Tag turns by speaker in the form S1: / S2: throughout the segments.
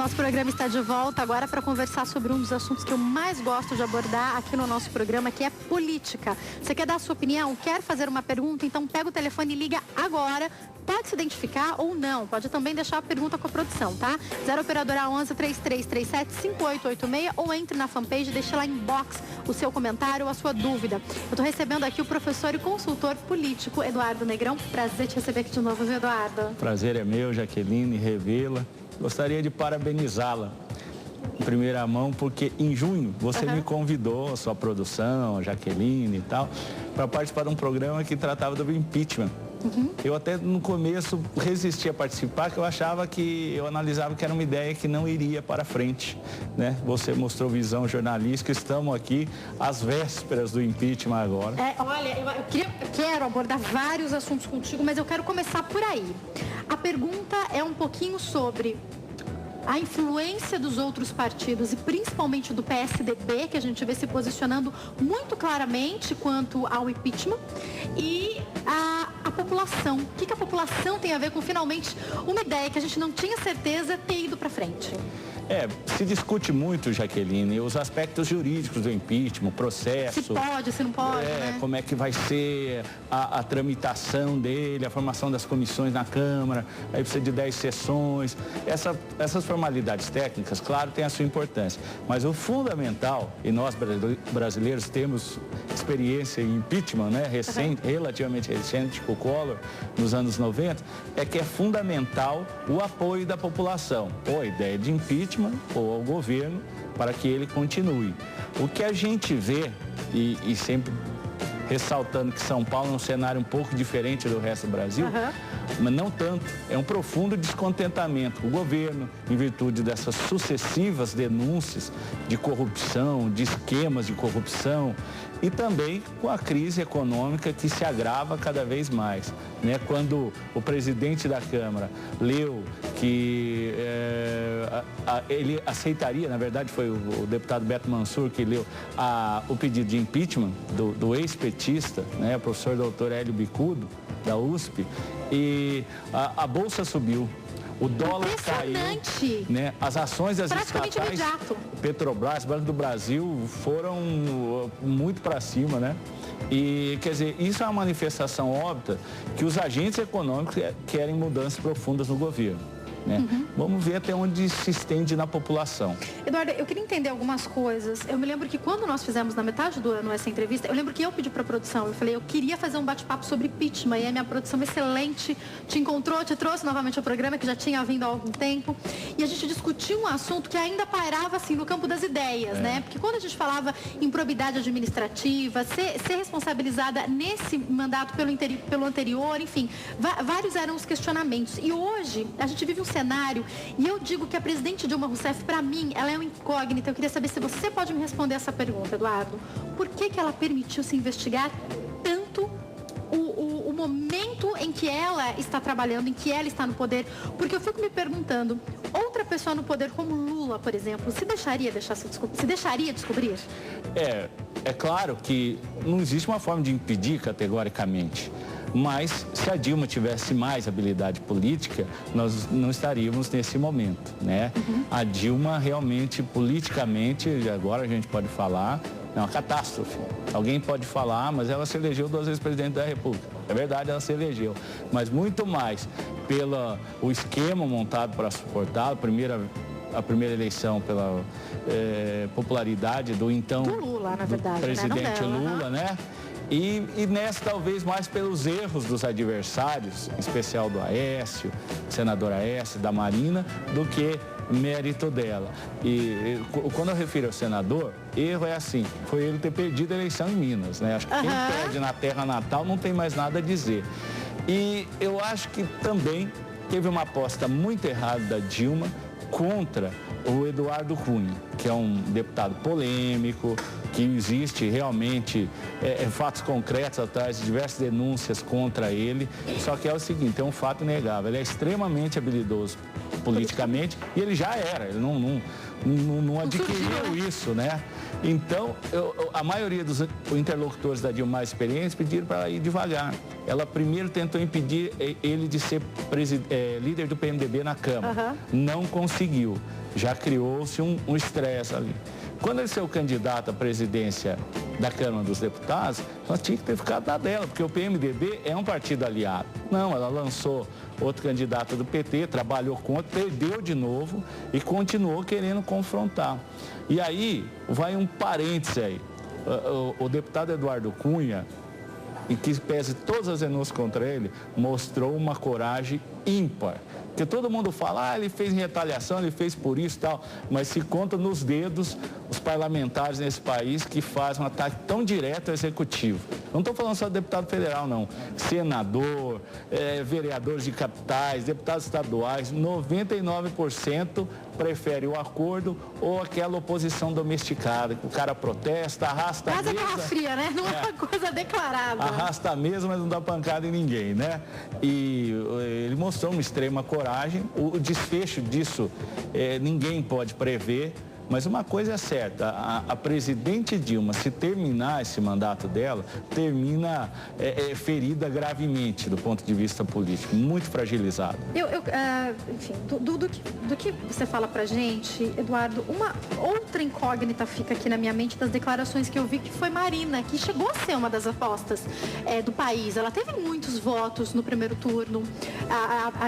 S1: Nosso programa está de volta agora para conversar sobre um dos assuntos que eu mais gosto de abordar aqui no nosso programa, que é política. Você quer dar a sua opinião? Quer fazer uma pergunta? Então pega o telefone e liga agora. Pode se identificar ou não. Pode também deixar a pergunta com a produção, tá? 0 operadora 11 3337 5886 ou entre na fanpage e deixe lá em box o seu comentário ou a sua dúvida. Eu estou recebendo aqui o professor e consultor político Eduardo Negrão. Prazer te receber aqui de novo, viu, Eduardo?
S2: Prazer é meu, Jaqueline, revê-la. Gostaria de parabenizá-la em primeira mão, porque em junho você me convidou, a sua produção, a Jaqueline e tal, para participar de um programa que tratava do impeachment. Eu até no começo resisti a participar, que eu analisava que era uma ideia que não iria para frente, né? Você mostrou visão jornalística, estamos aqui às vésperas do impeachment agora.
S1: Olha, eu quero abordar vários assuntos contigo, mas eu quero começar por aí. A pergunta é um pouquinho sobre a influência dos outros partidos e principalmente do PSDB, que a gente vê se posicionando muito claramente quanto ao impeachment, e a população. O que a população tem a ver com finalmente uma ideia que a gente não tinha certeza ter ido para frente?
S2: Se discute muito, Jaqueline, os aspectos jurídicos do impeachment, o processo.
S1: Se pode, se não pode, né?
S2: Como é que vai ser a tramitação dele, a formação das comissões na Câmara, aí precisa de 10 sessões. Essas formalidades técnicas, claro, têm a sua importância. Mas o fundamental, e nós brasileiros temos experiência em impeachment, né, relativamente recente, com o Collor, nos anos 90, é que é fundamental o apoio da população, ou a ideia de impeachment, ou ao governo, para que ele continue. O que a gente vê, e sempre ressaltando que São Paulo é um cenário um pouco diferente do resto do Brasil, mas não tanto, é um profundo descontentamento com o governo, em virtude dessas sucessivas denúncias de corrupção, de esquemas de corrupção, e também com a crise econômica que se agrava cada vez mais, né? Quando o presidente da Câmara leu que ele aceitaria, na verdade foi o deputado Beto Mansur que leu o pedido de impeachment do ex-petista, né, o professor doutor Hélio Bicudo, da USP, e a bolsa subiu. O dólar caiu, né? As ações das estatais, Petrobras, Banco do Brasil, foram muito para cima, né? E, quer dizer, isso é uma manifestação óbvia que os agentes econômicos querem mudanças profundas no governo, né? Vamos ver até onde se estende na população.
S1: Eduardo, eu queria entender algumas coisas. Eu me lembro que quando nós fizemos na metade do ano essa entrevista, eu lembro que eu pedi para a produção, eu falei, eu queria fazer um bate-papo sobre impeachment, e a minha produção excelente te encontrou, te trouxe novamente ao programa, que já tinha vindo há algum tempo, e a gente discutiu um assunto que ainda pairava assim no campo das ideias, né? Porque quando a gente falava em probidade administrativa, ser responsabilizada nesse mandato pelo anterior, enfim, vários eram os questionamentos. E hoje a gente vive um cenário, e eu digo que a presidente Dilma Rousseff, para mim, ela é uma incógnita. Eu queria saber se você pode me responder essa pergunta, Eduardo. Por que ela permitiu se investigar tanto o momento em que ela está trabalhando, em que ela está no poder? Porque eu fico me perguntando, outra pessoa no poder como Lula, por exemplo, se deixaria descobrir?
S2: É claro que não existe uma forma de impedir categoricamente. Mas se a Dilma tivesse mais habilidade política, nós não estaríamos nesse momento, né? A Dilma realmente, politicamente, agora a gente pode falar, é uma catástrofe. Alguém pode falar, mas ela se elegeu 2 vezes presidente da República. É verdade, ela se elegeu. Mas muito mais pelo esquema montado para suportá-la, a primeira eleição pela popularidade do então
S1: Lula, na verdade,
S2: presidente Lula, né? E nessa talvez mais pelos erros dos adversários, em especial do Aécio, senador Aécio, da Marina, do que mérito dela. E quando eu refiro ao senador, erro é assim, foi ele ter perdido a eleição em Minas, né? Acho que quem perde na terra natal não tem mais nada a dizer. E eu acho que também teve uma aposta muito errada da Dilma contra o Eduardo Cunha. que é um deputado polêmico, que existe realmente fatos concretos atrás de diversas denúncias contra ele. Só que é o seguinte, é um fato inegável, ele é extremamente habilidoso politicamente e ele já era, ele não adquiriu isso, né? Então, a maioria dos interlocutores da Dilma mais experientes pediram para ela ir devagar. Ela primeiro tentou impedir ele de ser líder do PMDB na Câmara. Não conseguiu. Já criou-se um estresse ali. Quando ele saiu candidato à presidência da Câmara dos Deputados, ela tinha que ter ficado na dela, porque o PMDB é um partido aliado. Não, ela lançou outro candidato do PT, trabalhou contra, perdeu de novo e continuou querendo confrontar. E aí, vai um parêntese aí. O deputado Eduardo Cunha, e que pese todas as denúncias contra ele, mostrou uma coragem ímpar. Porque todo mundo fala, ele fez em retaliação, ele fez por isso e tal, mas se conta nos dedos os parlamentares nesse país que fazem um ataque tão direto ao executivo. Não estou falando só de deputado federal, não. Senador, vereadores de capitais, deputados estaduais, 99% prefere o acordo ou aquela oposição domesticada, que o cara protesta, arrasta a mesa.
S1: Mas é guerra fria, né? Não é uma coisa declarada.
S2: Arrasta a mesa, mas não dá pancada em ninguém, né? E ele mostrou uma extrema coragem. O desfecho disso ninguém pode prever. Mas uma coisa é certa, a presidente Dilma, se terminar esse mandato dela, termina ferida gravemente do ponto de vista político, muito fragilizada.
S1: Enfim, do que você fala pra gente, Eduardo, uma outra incógnita fica aqui na minha mente das declarações que eu vi, que foi Marina, que chegou a ser uma das apostas do país. Ela teve muitos votos no primeiro turno,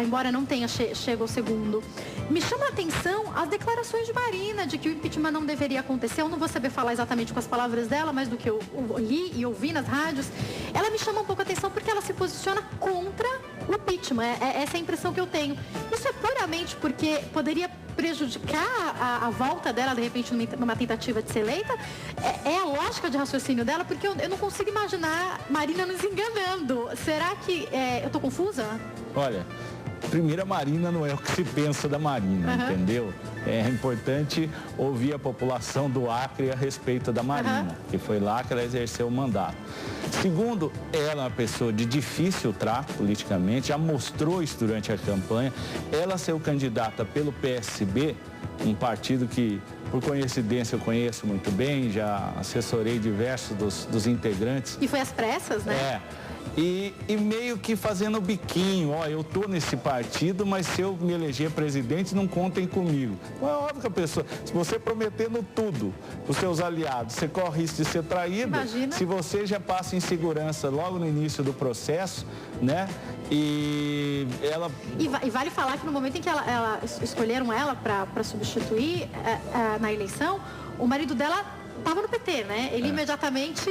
S1: embora não tenha chego ao segundo. Me chama a atenção as declarações de Marina, de que o impeachment não deveria acontecer. Eu não vou saber falar exatamente com as palavras dela, mas do que eu li e ouvi nas rádios, ela me chama um pouco a atenção porque ela se posiciona contra o impeachment. Essa é a impressão que eu tenho. Isso é puramente porque poderia prejudicar a volta dela, de repente, numa tentativa de ser eleita? É a lógica de raciocínio dela? Porque eu não consigo imaginar Marina nos enganando. Será que eu estou confusa?
S2: Olha, primeiro, a Marina não é o que se pensa da Marina, entendeu? É importante ouvir a população do Acre a respeito da Marina, que foi lá que ela exerceu o mandato. Segundo, ela é uma pessoa de difícil trato politicamente, já mostrou isso durante a campanha. Ela saiu candidata pelo PSB, um partido que, por coincidência, eu conheço muito bem, já assessorei diversos dos integrantes.
S1: E foi às pressas, né?
S2: E meio que fazendo biquinho, eu tô nesse partido, mas se eu me eleger presidente, não contem comigo. É óbvio que a pessoa, se você prometendo tudo para os seus aliados, você corre risco de ser traído.
S1: Imagina.
S2: Se você já passa insegurança logo no início do processo, né? E ela...
S1: E vale falar que no momento em que escolheram ela para substituir na eleição, o marido dela estava no PT, né? Ele imediatamente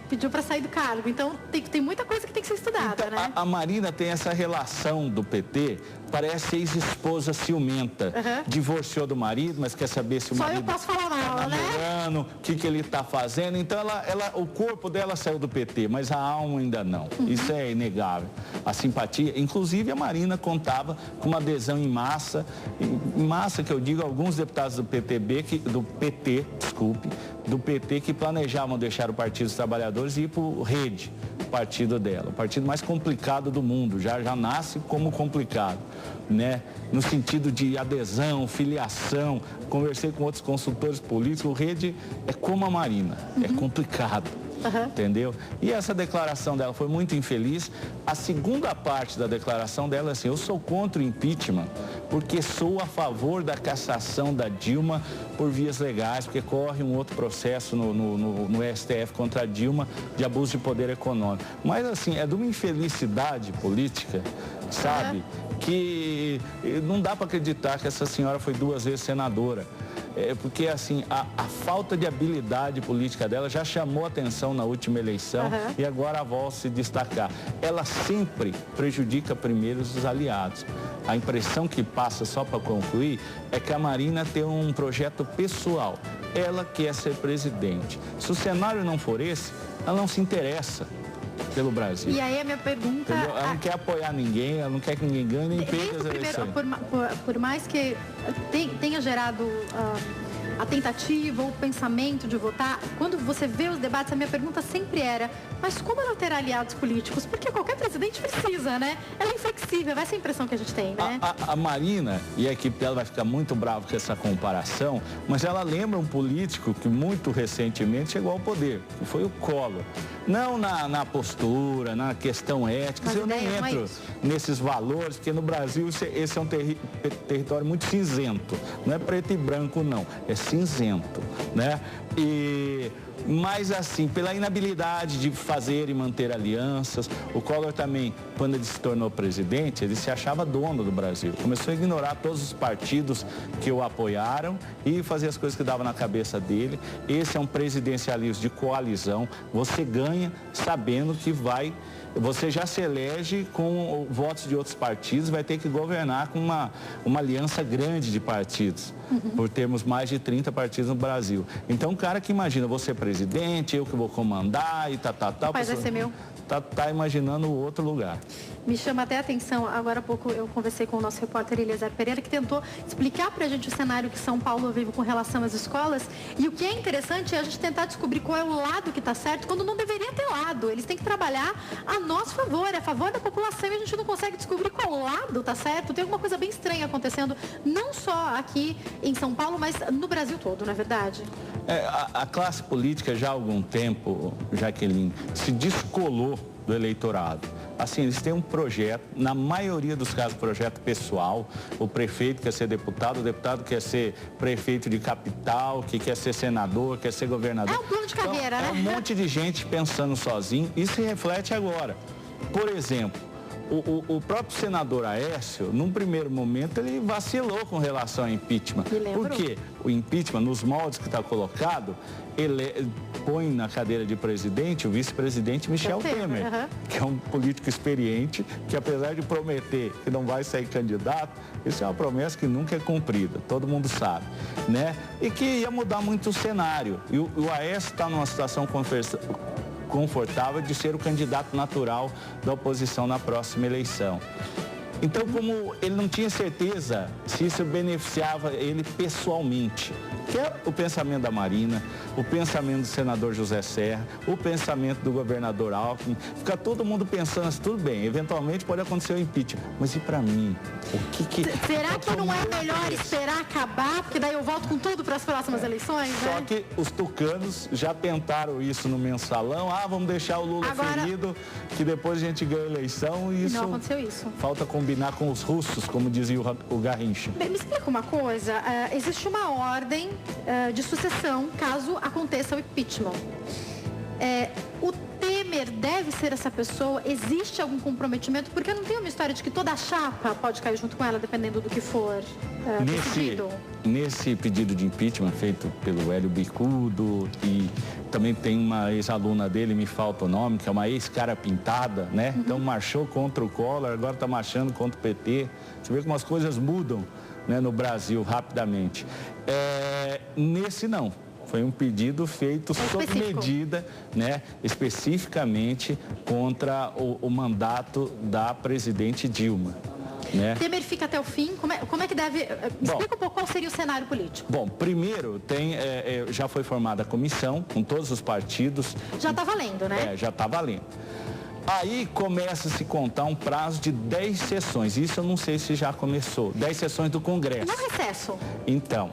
S1: pediu para sair do cargo. Então, tem muita coisa que tem que ser estudada,
S2: então,
S1: né?
S2: A Marina tem essa relação do PT, parece ex-esposa ciumenta. Divorciou do marido, mas quer saber se o marido...
S1: Só eu posso falar mal, né?
S2: O que ele está fazendo. Então, o corpo dela saiu do PT, mas a alma ainda não. Isso é inegável. A simpatia, inclusive a Marina contava com uma adesão em massa que eu digo, alguns deputados do PT que planejavam deixar o Partido dos Trabalhadores e ir para o Rede, o partido dela, o partido mais complicado do mundo, já nasce como complicado, né? No sentido de adesão, filiação. Conversei com outros consultores políticos, o Rede é como a Marina, é complicado. Entendeu? E essa declaração dela foi muito infeliz. A segunda parte da declaração dela é assim: eu sou contra o impeachment porque sou a favor da cassação da Dilma por vias legais, porque corre um outro processo no STF contra a Dilma de abuso de poder econômico. Mas assim, é de uma infelicidade política, sabe? Que não dá para acreditar que essa senhora foi 2 vezes senadora. Porque assim, a falta de habilidade política dela já chamou atenção na última eleição e agora volta a se destacar. Ela sempre prejudica primeiro os aliados. A impressão que passa, só para concluir, é que a Marina tem um projeto pessoal. Ela quer ser presidente. Se o cenário não for esse, ela não se interessa pelo Brasil.
S1: E aí a minha pergunta...
S2: Entendeu? Ela não quer apoiar ninguém, ela não quer que ninguém ganhe nem perca as eleições.
S1: Por mais que tenha gerado a tentativa ou o pensamento de votar, quando você vê os debates, a minha pergunta sempre era, mas como ela terá aliados políticos? Porque qualquer presidente precisa, né? Ela é inflexível, essa é a impressão que a gente tem, né?
S2: A Marina e a equipe dela vai ficar muito brava com essa comparação, mas ela lembra um político que muito recentemente chegou ao poder, que foi o Collor. Não na postura, na questão ética, eu nem entro nesses valores, porque no Brasil esse é um território muito cinzento. Não é preto e branco, não. É cinzento, né? Mas assim, pela inabilidade de fazer e manter alianças, o Collor também, quando ele se tornou presidente, ele se achava dono do Brasil. Começou a ignorar todos os partidos que o apoiaram e fazer as coisas que davam na cabeça dele. Esse é um presidencialismo de coalizão. Você ganha sabendo que você já se elege com votos de outros partidos, vai ter que governar com uma aliança grande de partidos, por termos mais de 30 partidos no Brasil. Então, o cara que imagina você presidente, eu que vou comandar e tal.
S1: O país vai ser meu.
S2: Tá imaginando outro lugar.
S1: Me chama até a atenção, agora há pouco eu conversei com o nosso repórter Eliezer Pereira, que tentou explicar pra gente o cenário que São Paulo vive com relação às escolas, e o que é interessante é a gente tentar descobrir qual é o lado que está certo, quando não deveria ter lado. Eles têm que trabalhar a nosso favor, a favor da população, e a gente não consegue descobrir qual lado está certo. Tem alguma coisa bem estranha acontecendo, não só aqui em São Paulo, mas no Brasil todo, não é verdade?
S2: A classe política já há algum tempo, Jaqueline, se descolou do eleitorado. Assim, eles têm um projeto, na maioria dos casos, projeto pessoal. O prefeito quer ser deputado, o deputado quer ser prefeito de capital, que quer ser senador, quer ser governador.
S1: É um plano de carreira,
S2: então,
S1: né?
S2: É um monte de gente pensando sozinho. Isso se reflete agora. Por exemplo, o próprio senador Aécio, num primeiro momento, ele vacilou com relação ao impeachment. Por quê? O impeachment, nos moldes que está colocado, ele põe na cadeira de presidente o vice-presidente Michel Temer, que é um político experiente, que apesar de prometer que não vai sair candidato, isso é uma promessa que nunca é cumprida, todo mundo sabe, né? E que ia mudar muito o cenário. E o Aécio está numa situação confortável de ser o candidato natural da oposição na próxima eleição. Então, como ele não tinha certeza se isso beneficiava ele pessoalmente, que é o pensamento da Marina, o pensamento do senador José Serra, o pensamento do governador Alckmin, fica todo mundo pensando assim, tudo bem, eventualmente pode acontecer o impeachment, mas e para mim?
S1: Será que não é melhor esperar acabar, porque daí eu volto com tudo para as próximas eleições,
S2: Só que os tucanos já tentaram isso no mensalão, vamos deixar o Lula ferido, que depois a gente ganha a eleição e isso...
S1: Não aconteceu isso.
S2: Falta combinar com os russos, como dizia o Garrincha.
S1: Me explica uma coisa, existe uma ordem de sucessão caso aconteça o impeachment. O Temer deve ser essa pessoa? Existe algum comprometimento? Porque não tem uma história de que toda a chapa pode cair junto com ela, dependendo do que for decidido?
S2: Nesse pedido de impeachment feito pelo Hélio Bicudo, e também tem uma ex-aluna dele, me falta o nome, que é uma ex-cara pintada, né? Então marchou contra o Collor, agora está marchando contra o PT. Você vê como as coisas mudam, né, no Brasil rapidamente. Nesse não. Foi um pedido feito sob medida, né, especificamente contra o mandato da presidente Dilma. Né?
S1: Temer fica até o fim? Como é que deve... Explica um pouco qual seria o cenário político.
S2: Bom, primeiro, já foi formada a comissão com todos os partidos.
S1: Já está valendo, né?
S2: Já está valendo. Aí começa a se contar um prazo de 10 sessões. Isso eu não sei se já começou. 10 sessões do Congresso.
S1: No recesso.
S2: Então...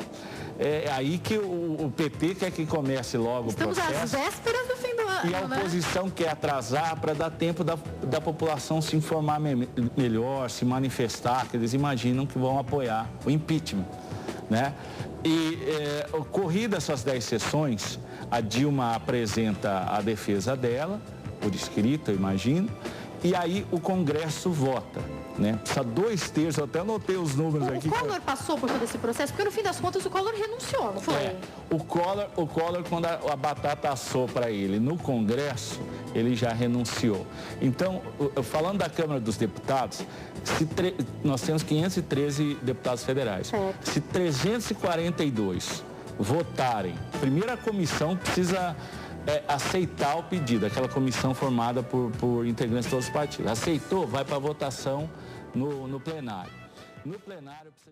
S2: É aí que o PT quer que comece logo o processo.
S1: Estamos às vésperas do fim do ano,
S2: e a oposição quer atrasar para dar tempo da população se informar melhor, se manifestar, que eles imaginam que vão apoiar o impeachment, né? E corrida essas 10 sessões, a Dilma apresenta a defesa dela, por escrito, eu imagino, e aí o Congresso vota, né? Precisa 2/3, eu até anotei os números aqui.
S1: O Collor passou por todo esse processo, porque no fim das contas o Collor renunciou, não foi?
S2: O Collor, quando a batata assou para ele no Congresso, ele já renunciou. Então, falando da Câmara dos Deputados, nós temos 513 deputados federais. Se 342 votarem, a primeira comissão precisa... aceitar o pedido, aquela comissão formada por integrantes de todos os partidos. Aceitou, vai para a votação no plenário. No plenário precisa...